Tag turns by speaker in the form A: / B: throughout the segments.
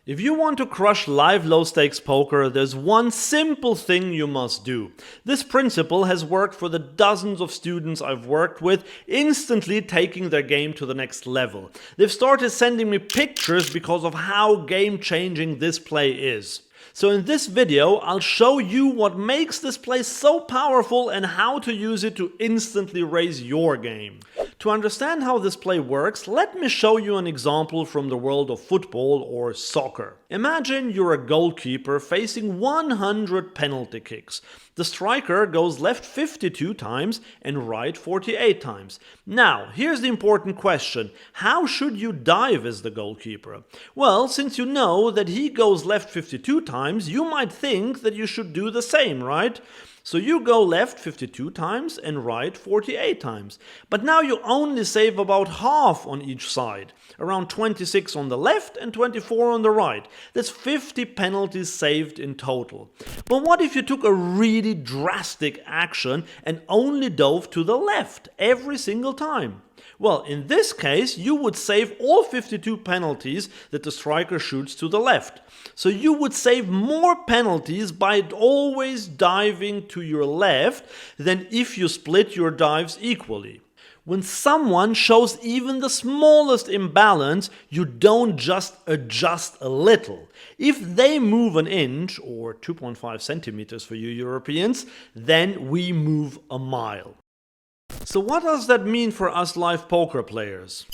A: If you want to crush live low-stakes poker, there's one simple thing you must do. This principle has worked for the dozens of students I've worked with, instantly taking their game to the next level. They've started sending me pictures because of how game-changing this play is. So in this video, I'll show you what makes this play so powerful and how to use it to instantly raise your game. To understand how this play works, let me show you an example from the world of football or soccer. Imagine you're a goalkeeper facing 100 penalty kicks. The striker goes left 52 times and right 48 times. Now, here's the important question. How should you dive as the goalkeeper? Well, since you know that he goes left 52 times, you might think that you should do the same, right? So you go left 52 times and right 48 times. But now you only save about half on each side. Around 26 on the left and 24 on the right. That's 50 penalties saved in total. But what if you took a really drastic action and only dove to the left every single time? Well, in this case, you would save all 52 penalties that the striker shoots to the left. So you would save more penalties by always diving to your left than if you split your dives equally. When someone shows even the smallest imbalance, you don't just adjust a little. If they move an inch, or 2.5 centimeters for you Europeans, then we move a mile. So what does that mean for us live poker players?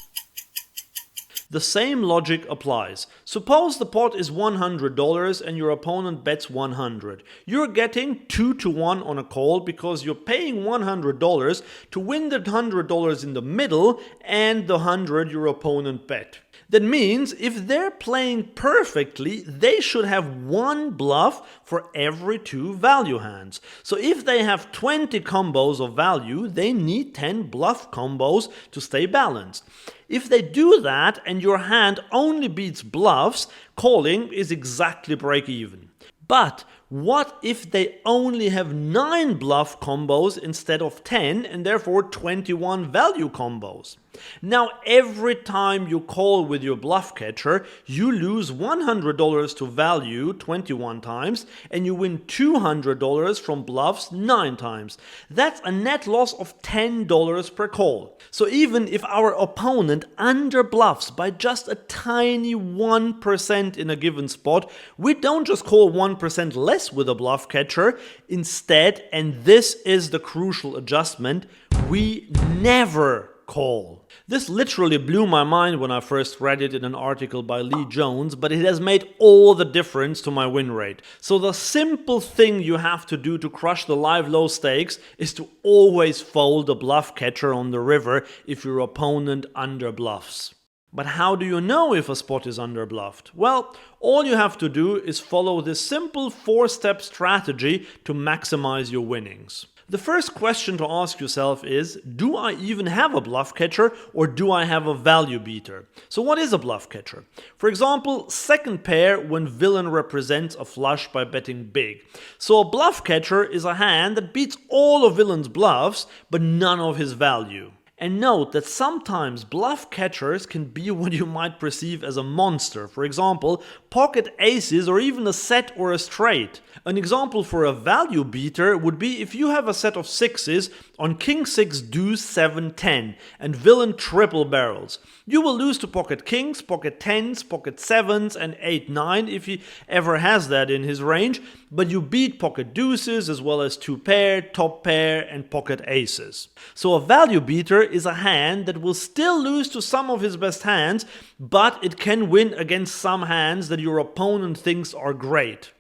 A: The same logic applies. Suppose the pot is $100 and your opponent bets 100. You're getting 2-1 on a call because you're paying $100 to win the $100 in the middle and the 100 your opponent bet. That means if they're playing perfectly, they should have one bluff for every 2 value hands. So if they have 20 combos of value, they need 10 bluff combos to stay balanced. If they do that and your hand only beats bluffs, calling is exactly break even. But what if they only have 9 bluff combos instead of 10 and therefore 21 value combos? Now every time you call with your bluff catcher, you lose $100 to value 21 times and you win $200 from bluffs 9 times. That's a net loss of $10 per call. So even if our opponent underbluffs by just a tiny 1% in a given spot, we don't just call 1% less with a bluff catcher. Instead, and this is the crucial adjustment, we never call. This literally blew my mind when I first read it in an article by Lee Jones, but it has made all the difference to my win rate. So the simple thing you have to do to crush the live low stakes is to always fold a bluff catcher on the river if your opponent underbluffs. But how do you know if a spot is underbluffed? Well, all you have to do is follow this simple 4-step strategy to maximize your winnings. The first question to ask yourself is, do I even have a bluff catcher or do I have a value beater? So what is a bluff catcher? For example, second pair when villain represents a flush by betting big. So a bluff catcher is a hand that beats all of villain's bluffs but none of his value. And note that sometimes bluff catchers can be what you might perceive as a monster. For example, pocket aces or even a set or a straight. An example for a value beater would be if you have a set of 6s on king 6 deuce 7 10 and villain triple barrels. You will lose to pocket kings, pocket 10s, pocket 7s and 8 9 if he ever has that in his range, but you beat pocket deuces as well as 2 pair, top pair and pocket aces. So a value beater is a hand that will still lose to some of his best hands, but it can win against some hands that your opponent thinks are great.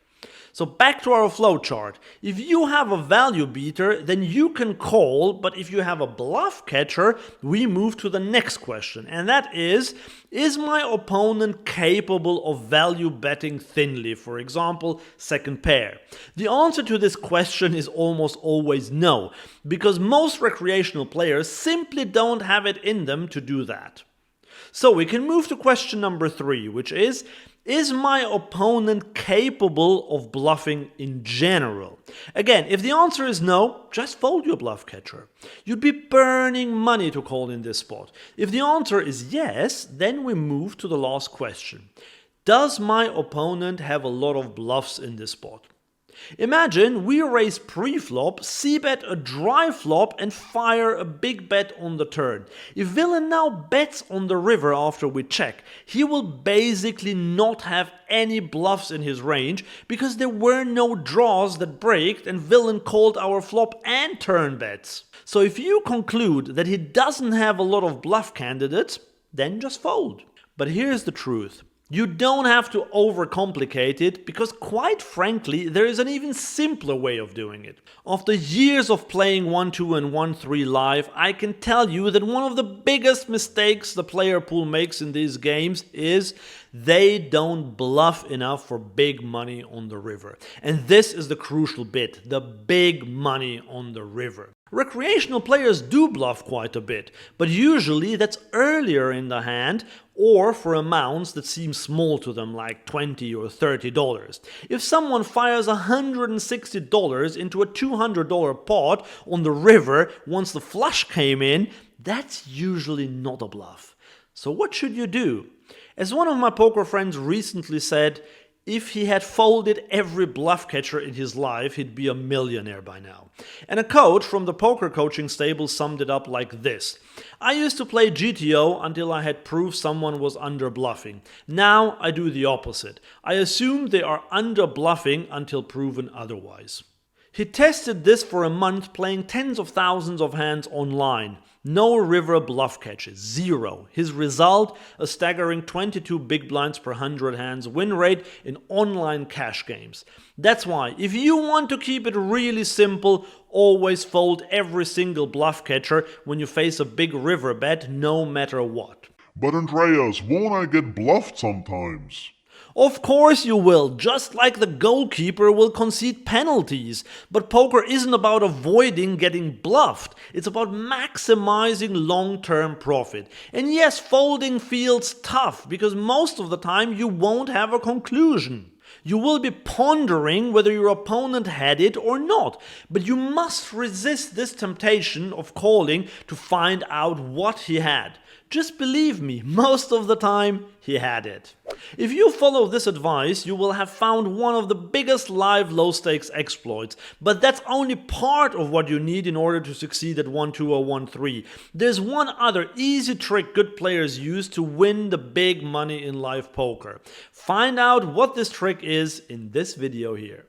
A: So back to our flowchart. If you have a value beater, then you can call, but if you have a bluff catcher, we move to the next question, and that is my opponent capable of value betting thinly, for example, second pair? The answer to this question is almost always no, because most recreational players simply don't have it in them to do that. So we can move to question number 3, which is my opponent capable of bluffing in general? Again, if the answer is no, just fold your bluff catcher. You'd be burning money to call in this spot. If the answer is yes, then we move to the last question. Does my opponent have a lot of bluffs in this spot? Imagine we raise pre-flop, c-bet a dry flop and fire a big bet on the turn. If villain now bets on the river after we check, he will basically not have any bluffs in his range because there were no draws that braked and villain called our flop and turn bets. So if you conclude that he doesn't have a lot of bluff candidates, then just fold. But here's the truth. You don't have to overcomplicate it because quite frankly there is an even simpler way of doing it. After years of playing 1-2 and 1-3 live, I can tell you that one of the biggest mistakes the player pool makes in these games is they don't bluff enough for big money on the river. And this is the crucial bit, the big money on the river. Recreational players do bluff quite a bit, but usually that's earlier in the hand or for amounts that seem small to them like $20 or $30. If someone fires $160 into a $200 pot on the river once the flush came in, that's usually not a bluff. So what should you do? As one of my poker friends recently said, if he had folded every bluff catcher in his life, he'd be a millionaire by now. And a coach from the poker coaching stable summed it up like this. I used to play GTO until I had proof someone was under bluffing. Now I do the opposite. I assume they are under bluffing until proven otherwise. He tested this for a month playing tens of thousands of hands online. No river bluff catches, 0. His result, a staggering 22 big blinds per 100 hands win rate in online cash games. That's why, if you want to keep it really simple, always fold every single bluff catcher when you face a big river bet, no matter what.
B: But Andreas, won't I get bluffed sometimes?
A: Of course you will, just like the goalkeeper will concede penalties. But poker isn't about avoiding getting bluffed. It's about maximizing long-term profit. And yes, folding feels tough because most of the time you won't have a conclusion. You will be pondering whether your opponent had it or not, but you must resist this temptation of calling to find out what he had. Just believe me, most of the time he had it. If you follow this advice, you will have found one of the biggest live low-stakes exploits, but that's only part of what you need in order to succeed at 1-2 or 1-3. There's one other easy trick good players use to win the big money in live poker. Find out what this trick is in this video here.